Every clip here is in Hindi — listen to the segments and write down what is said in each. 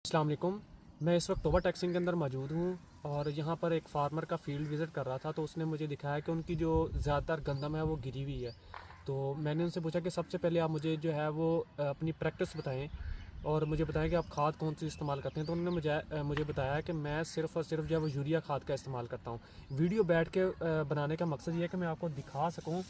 अस्सलाम वालेकुम। मैं इस वक्त तोबा टैक्सिंग के अंदर मौजूद हूँ और यहाँ पर एक फार्मर का फील्ड विज़िट कर रहा था, तो उसने मुझे दिखाया कि उनकी जो ज़्यादातर गंदम है वो गिरी हुई है। तो मैंने उनसे पूछा कि सबसे पहले आप मुझे जो है वो अपनी प्रैक्टिस बताएं और मुझे बताएं कि आप खाद कौन सी इस्तेमाल करते हैं। तो उन्होंने मुझे बताया कि मैं सिर्फ़ और सिर्फ जो है वो यूरिया खाद का इस्तेमाल करता हूँ। वीडियो बैठ के बनाने का मकसद ये है कि मैं आपको दिखा सकूँ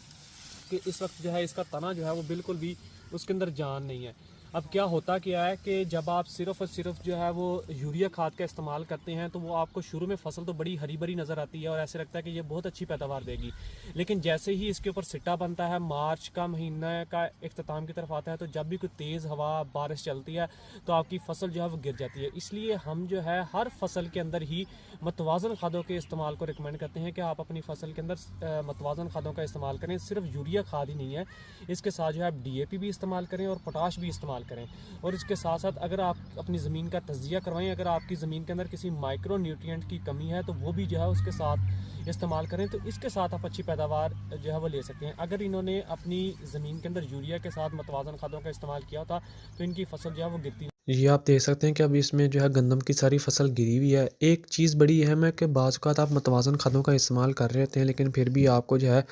कि इस वक्त जो है इसका तना जो है वो बिल्कुल भी उसके अंदर जान नहीं है। अब क्या होता क्या है कि जब आप सिर्फ़ और सिर्फ जो है वो यूरिया खाद का इस्तेमाल करते हैं तो वो आपको शुरू में फसल तो बड़ी हरी भरी नज़र आती है और ऐसे लगता है कि ये बहुत अच्छी पैदावार देगी। लेकिन जैसे ही इसके ऊपर सिट्टा बनता है, मार्च का महीना का इख्तिताम की तरफ आता है, तो जब भी कोई तेज़ हवा बारिश चलती है तो आपकी फसल जो है वो गिर जाती है। इसलिए हम जो है हर फसल के अंदर ही मतवाज़न खादों के इस्तेमाल को रिकमेंड करते हैं कि आप अपनी फसल के अंदर मतवाज़न खादों का इस्तेमाल करें। सिर्फ यूरिया खाद ही नहीं है, इसके साथ जो है आप डीएपी भी इस्तेमाल करें और पोटाश भी इस्तेमाल करें। और इसके साथ साथ अगर आप अपनी ज़मीन का तज्ज़िया करवाएं, अगर आपकी ज़मीन के अंदर किसी माइक्रो न्यूट्रिएंट की कमी है तो वो भी जो है उसके साथ इस्तेमाल करें, तो इसके साथ आप अच्छी पैदावार जो है वो ले सकते हैं। अगर इन्होंने अपनी ज़मीन के अंदर यूरिया के साथ मतवाज़न खादों का इस्तेमाल किया होता तो इनकी फसल जो है वो गिरती। ये आप देख सकते हैं कि अब इसमें जो है गंदम की सारी फसल गिरी हुई है। एक चीज़ बड़ी अहम है कि बाज़ औक़ात आप मतवाज़न खादों का इस्तेमाल कर रहे होते हैं, लेकिन फिर भी आपको जो है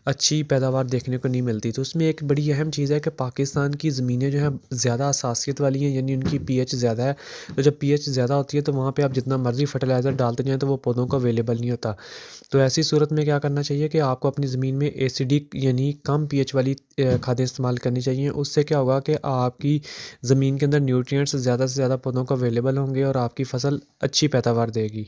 अच्छी पैदावार देखने को नहीं मिलती। तो उसमें एक बड़ी अहम चीज़ है कि पाकिस्तान की ज़मीनें जो हैं ज़्यादा हसासियत वाली हैं, यानी उनकी पीएच ज़्यादा है। तो जब पीएच ज़्यादा होती है तो वहाँ पे आप जितना मर्ज़ी फर्टिलाइज़र डालते जाएँ तो वो पौधों को अवेलेबल नहीं होता। तो ऐसी सूरत में क्या करना चाहिए कि आपको अपनी ज़मीन में एसिडिक यानी कम पीएच वाली खादें इस्तेमाल करनी चाहिए। उससे क्या होगा कि आपकी ज़मीन के अंदर न्यूट्रिएंट्स ज़्यादा से ज़्यादा पौधों को अवेलेबल होंगे और आपकी फसल अच्छी पैदावार देगी।